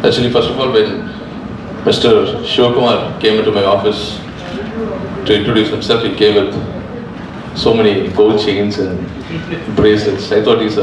Actually, first of all, when Mr. Shivakumar came into my office to introduce himself, he came with so many gold chains and bracelets. I thought he's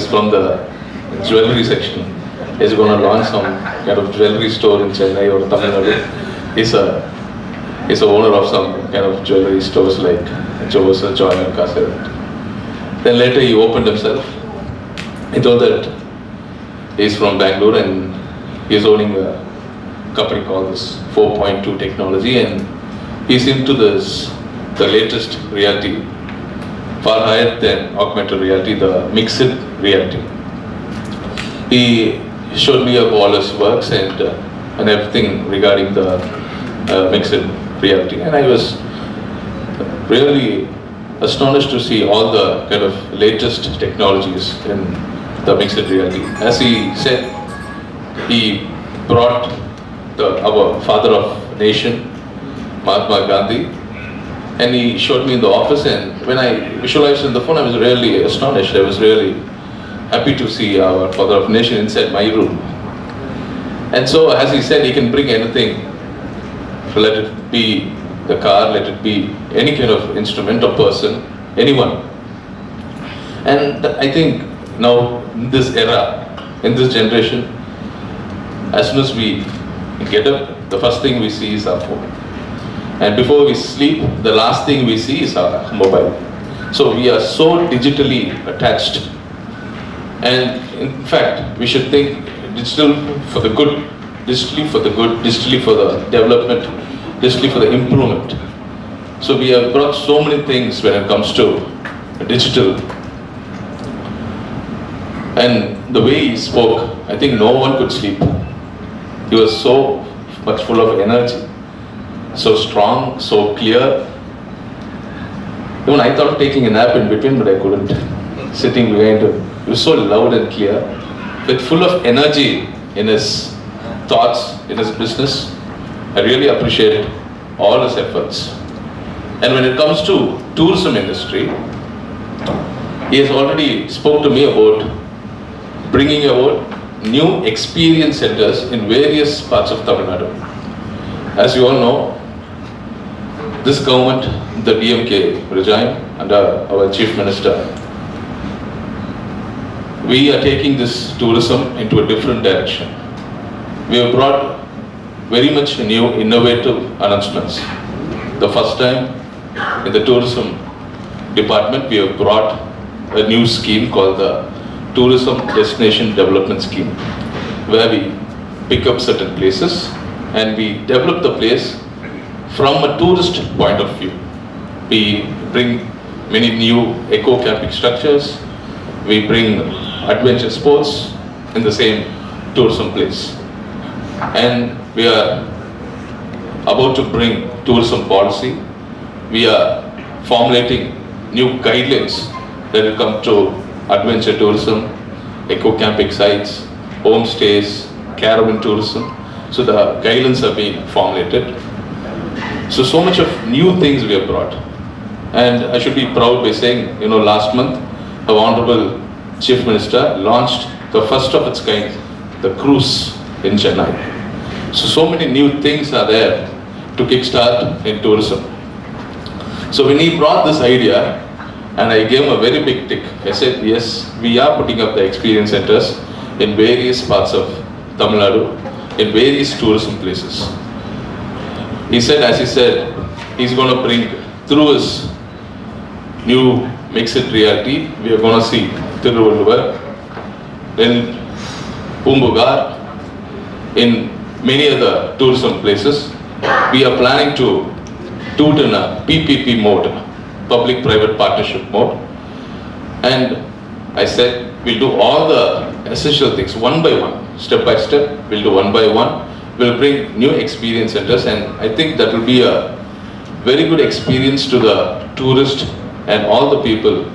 from the jewelry section. He's going to launch some kind of jewelry store in Chennai or Tamil Nadu. He's the owner of some kind of jewelry stores like Joe's, Joy and Casa. Then later he opened himself. He told that he's from Bangalore and he's owning a company called this 4POINT2 technology, and he's into the latest reality, far higher than augmented reality, the mixed reality. He showed me up all his works and everything regarding the mixed reality, and I was really astonished to see all the kind of latest technologies in the mixed reality. As he said, he brought our father of nation, Mahatma Gandhi, and he showed me in the office, and when I visualized in the phone, I was really astonished. I was really happy to see our father of nation inside my room. And so, as he said, he can bring anything, let it be the car, let it be any kind of instrument or person, anyone. And I think now, in this era, in this generation, as soon as we get up, the first thing we see is our phone. And before we sleep, the last thing we see is our mobile. So we are so digitally attached. And in fact, we should think digital for the good, digitally for the good, digitally for the development, digitally for the improvement. So we have brought so many things when it comes to digital. And the way he spoke, I think no one could sleep. He was so much full of energy, so strong, so clear. Even I thought of taking a nap in between, but I couldn't. Sitting behind him, he was so loud and clear, with full of energy in his thoughts, in his business. I really appreciate all his efforts. And when it comes to tourism industry, he has already spoke to me about bringing about new experience centers in various parts of Tamil Nadu. As you all know, this government, the DMK regime under our Chief Minister, we are taking this tourism into a different direction. We have brought very much new innovative announcements. The first time in the tourism department, we have brought a new scheme called the Tourism Destination Development Scheme, where we pick up certain places and we develop the place from a tourist point of view. We bring many new eco-camping structures, we bring adventure sports in the same tourism place. And we are about to bring tourism policy. We are formulating new guidelines that will come to adventure tourism, eco-camping sites, homestays, caravan tourism. So the guidelines are being formulated. So much of new things we have brought. And I should be proud by saying, last month, the Honorable Chief Minister launched the first of its kind, the cruise in Chennai. So many new things are there to kickstart in tourism. So when he brought this idea, and I gave him a very big tick. I said, yes, we are putting up the experience centers in various parts of Tamil Nadu, in various tourism places. He said, as he said, he's going to bring, through his new mixed reality, we are going to see Tiruvallur, then Pumbugar, in many other tourism places. We are planning to do it in a PPP mode, public-private partnership mode. And I said, we'll do all the essential things one by one, step by step. We'll do one by one. We'll bring new experience centers, and I think that will be a very good experience to the tourist and all the people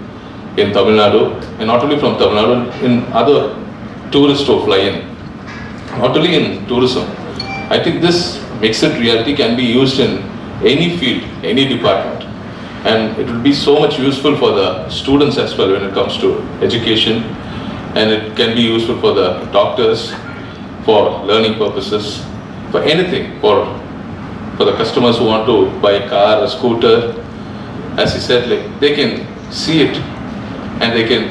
in Tamil Nadu, and not only from Tamil Nadu, in other tourists who fly in. Not only in tourism. I think this mixed reality can be used in any field, any department. And it will be so much useful for the students as well when it comes to education, and it can be useful for the doctors, for learning purposes, for anything, for the customers who want to buy a car, a scooter. As he said, like, they can see it and they can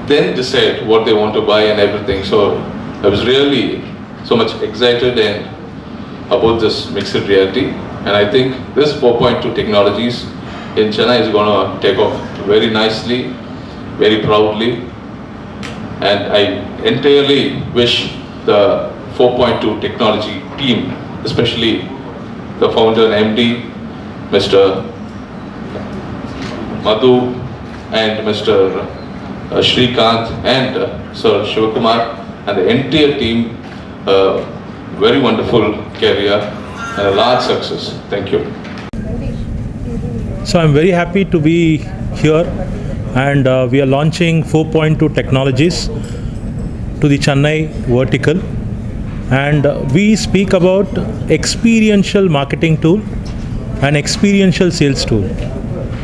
then decide what they want to buy and everything. So I was really so much excited and about this mixed reality, and I think this 4.2 technologies in Chennai is going to take off very nicely, very proudly, and I entirely wish the 4.2 technology team, especially the founder and MD, Mr. Madhu and Mr. Shrikant and Sir Shivakumar and the entire team, very wonderful career and a large success. Thank you. So I'm very happy to be here, and we are launching 4.2 technologies to the Chennai vertical, and we speak about experiential marketing tool and experiential sales tool.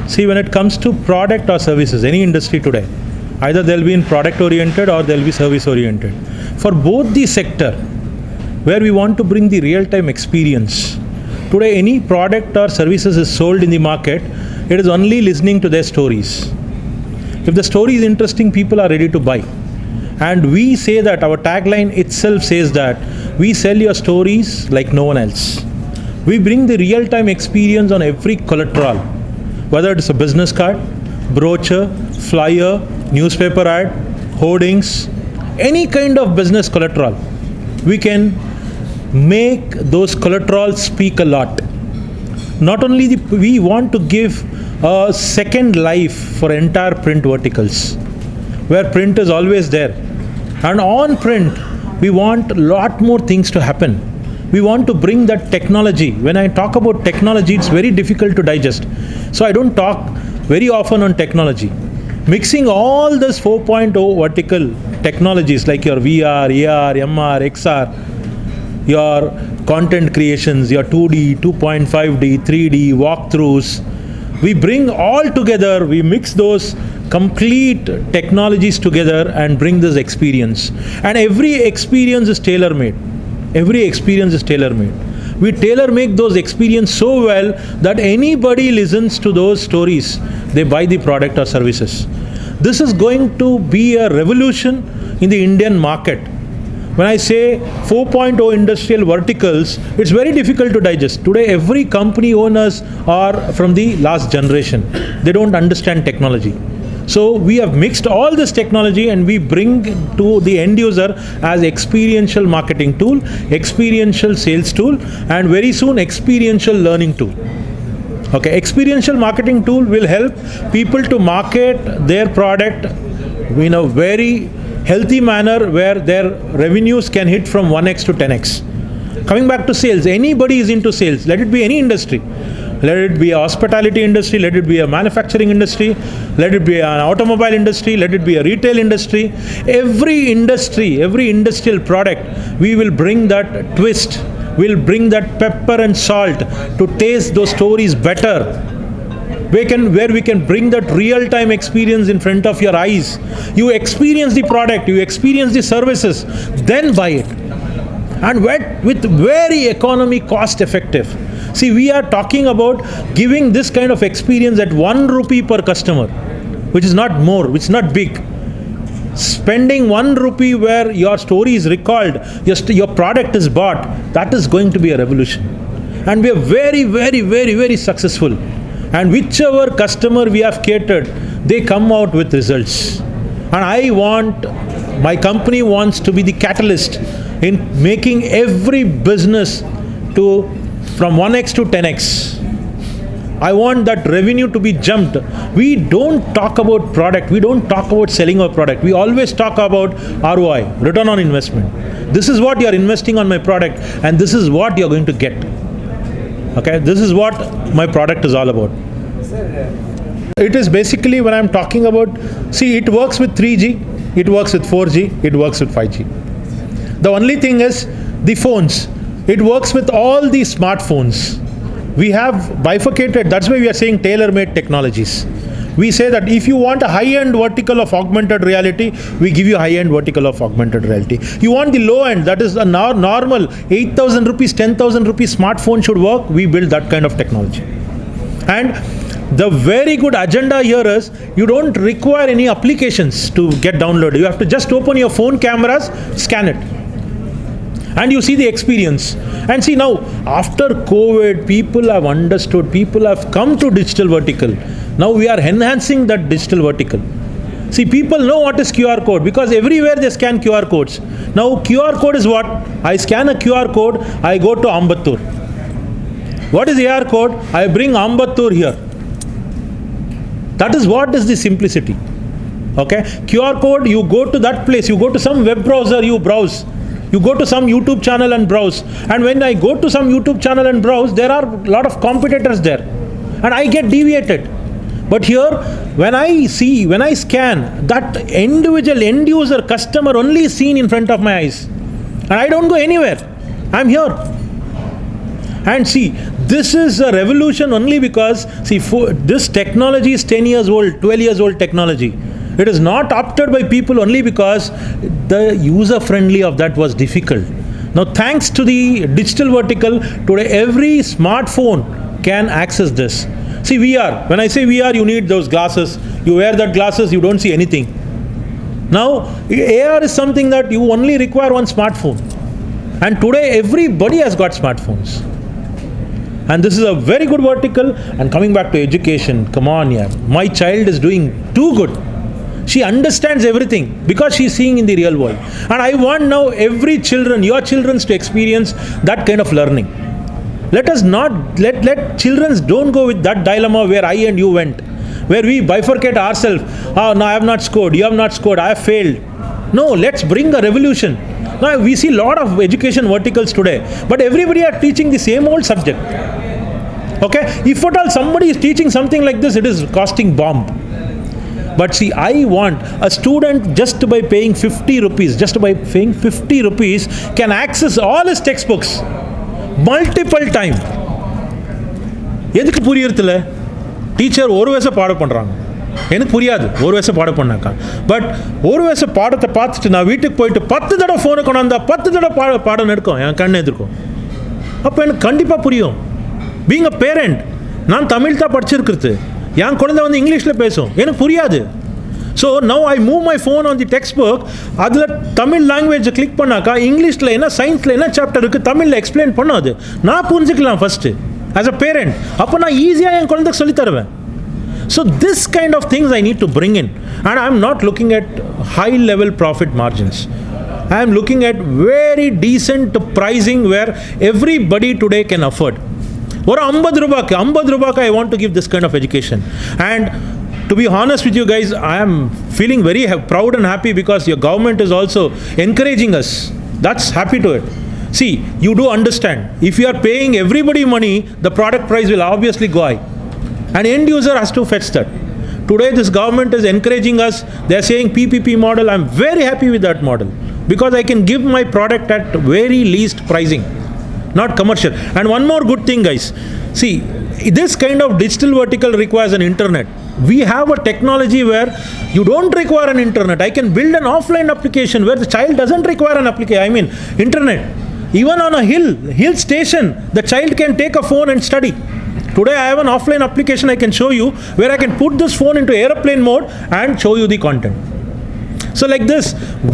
See, when it comes to product or services, any industry today, either they'll be in product oriented or they'll be service oriented. For both the sector, where we want to bring the real-time experience. Today, any product or services is sold in the market, it is only listening to their stories. If the story is interesting, people are ready to buy. And we say that, our tagline itself says that, we sell your stories like no one else. We bring the real-time experience on every collateral, whether it's a business card, brochure, flyer, newspaper ad, hoardings, any kind of business collateral. We can make those collaterals speak a lot. Not only we want to give a second life for entire print verticals, where print is always there. And on print, we want a lot more things to happen. We want to bring that technology. When I talk about technology, it's very difficult to digest. So I don't talk very often on technology. Mixing all this 4.0 vertical technologies like your VR, AR, MR, XR, your content creations, your 2D, 2.5D, 3D, walkthroughs. We bring all together, we mix those complete technologies together and bring this experience. And every experience is tailor-made. Every experience is tailor-made. We tailor-make those experiences so well that anybody listens to those stories, they buy the product or services. This is going to be a revolution in the Indian market. When I say 4.0 industrial verticals, it's very difficult to digest. Today, every company owners are from the last generation. They don't understand technology. So we have mixed all this technology and we bring to the end user as experiential marketing tool, experiential sales tool, and very soon experiential learning tool. Okay, experiential marketing tool will help people to market their product in a very healthy manner where their revenues can hit from 1x to 10x. Coming back to sales, anybody is into sales, let it be any industry. Let it be a hospitality industry, let it be a manufacturing industry, let it be an automobile industry, let it be a retail industry. Every industry, every industrial product, we will bring that twist, we'll bring that pepper and salt to taste those stories better. Where we can bring that real-time experience in front of your eyes. You experience the product, you experience the services, then buy it. And with very economy cost effective. See, we are talking about giving this kind of experience at 1 rupee per customer, which is not more, which is not big. Spending 1 rupee where your story is recalled, your product is bought, that is going to be a revolution. And we are very, very, very, very successful. And whichever customer we have catered, they come out with results. And my company wants to be the catalyst in making every business from 1x to 10x. I want that revenue to be jumped. We don't talk about product, we don't talk about selling our product. We always talk about ROI, return on investment. This is what you are investing on my product and this is what you are going to get. Okay, this is what my product is all about. It is basically when I'm talking about, see, it works with 3G, it works with 4G, it works with 5G. The only thing is the phones. It works with all the smartphones. We have bifurcated, that's why we are saying tailor-made technologies. We say that if you want a high-end vertical of augmented reality, we give you high-end vertical of augmented reality. You want the low-end, that is a normal 8,000 rupees, 10,000 rupees smartphone should work, we build that kind of technology. And the very good agenda here is, you don't require any applications to get downloaded. You have to just open your phone cameras, scan it, and you see the experience. And see now, after COVID, people have understood, people have come to digital vertical. Now we are enhancing that digital vertical. See, people know what is QR code because everywhere they scan QR codes. Now QR code is what? I scan a QR code, I go to Ambattur. What is AR code? I bring Ambattur here. That is what is the simplicity. Okay? QR code, you go to that place, you go to some web browser, you browse. You go to some YouTube channel and browse. And when I go to some YouTube channel and browse, there are a lot of competitors there. And I get deviated. But here, when I scan, that individual end user customer only is seen in front of my eyes. And I don't go anywhere. I'm here. And see, this is a revolution only because, see, this technology is 10 years old, 12 years old technology. It is not opted by people only because the user friendly of that was difficult. Now, thanks to the digital vertical, today every smartphone can access this. See, VR, when I say VR, you need those glasses. You wear that glasses, you don't see anything. Now, AR is something that you only require one smartphone. And today everybody has got smartphones. And this is a very good vertical. And coming back to education, come on, yeah, my child is doing too good. She understands everything because she's seeing in the real world. And I want now every children, your children, to experience that kind of learning. Let us not, let children don't go with that dilemma where I and you went, where we bifurcate ourselves. Oh, no, I have not scored, you have not scored, I have failed. No, let's bring a revolution. Now we see a lot of education verticals today, but everybody are teaching the same old subject. Okay, if at all somebody is teaching something like this, it is costing bomb. But see, I want a student just by paying 50 rupees, can access all his textbooks multiple time. எதுக்கு புரியறதில்ல? Teacher ஒரு வயசு பாடம் பண்ணுறாங்க, எனக்கு புரியாது ஒரு வயசு பாடம் பண்ணாக்கா. பட் ஒரு வயசு பாடத்தை பார்த்துட்டு நான் வீட்டுக்கு போயிட்டு 10 தடவை ஃபோனை கொண்டாந்தா 10 தடவை பாடம் எடுக்கும், என் கண்ணு எதிர்க்கும். அப்போ எனக்கு கண்டிப்பாக புரியும். பீங் அ பேரண்ட், நான் தமிழ் தான் படிச்சிருக்கிறது, என் குழந்தை வந்து இங்கிலீஷில் பேசும், எனக்கு புரியாது. So now I move my phone on the text book, அதில் தமிழ் லாங்குவேஜை கிளிக் பண்ணாக்கா இங்கிலீஷில் என்ன, சயின்ஸில் என்ன சாப்டர் இருக்குது, தமிழில் எக்ஸ்பிளைன் பண்ணும். அது நான் புரிஞ்சுக்கலாம் ஃபஸ்ட்டு ஆஸ் அ பேரண்ட். அப்போ நான் ஈஸியாக என் குழந்தைக்கு சொல்லித் தருவேன். So this kind of things I need to bring in, and I am not looking at high level profit margins. I am looking at very decent pricing where everybody today can afford. Or 50 ரூபாய்க்கு I want to give this kind of education. And to be honest with you guys, I am feeling very proud and happy because your government is also encouraging us. That's happy to it. See, you do understand, if you are paying everybody money, the product price will obviously go high. And end user has to fetch that. Today this government is encouraging us. They are saying PPP model. I am very happy with that model because I can give my product at very least pricing, not commercial. And one more good thing, guys. See, this kind of digital vertical requires an internet. We have a technology where you don't require an internet. I can build an offline application where the child doesn't require an application. Internet. Even on a hill station, the child can take a phone and study. Today I have an offline application I can show you where I can put this phone into airplane mode and show you the content. So like this,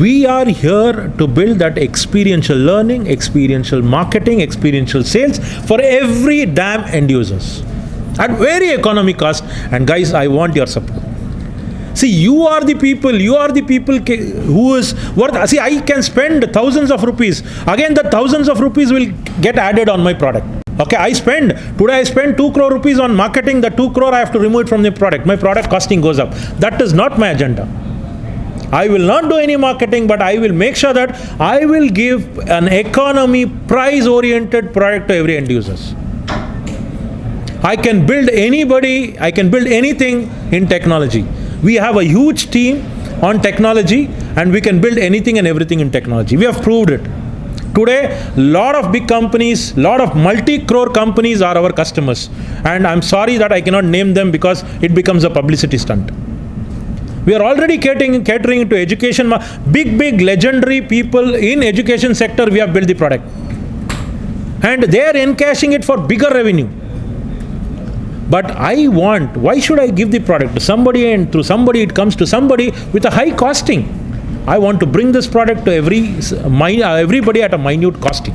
we are here to build that experiential learning, experiential marketing, experiential sales for every damn end users at very economic cost. And guys, I want your support. See, you are the people who is worth. See, I can spend thousands of rupees. Again, the thousands of rupees will get added on my product. Okay, today I spend 2 crore rupees on marketing. The 2 crore I have to remove it from the product. My product costing goes up. That is not my agenda. I will not do any marketing, but I will make sure that I will give an economy price-oriented product to every end users. I can build anything in technology. We have a huge team on technology and we can build anything and everything in technology. We have proved it. Today, lot of big companies, lot of multi-crore companies are our customers. And I'm sorry that I cannot name them because it becomes a publicity stunt. We are already catering to education. Big legendary people in education sector, we have built the product. And they are encashing it for bigger revenue. But why should I give the product to somebody, and through somebody it comes to somebody with a high costing? I want to bring this product to everybody at a minute costing.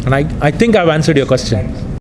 And I think I've answered your question.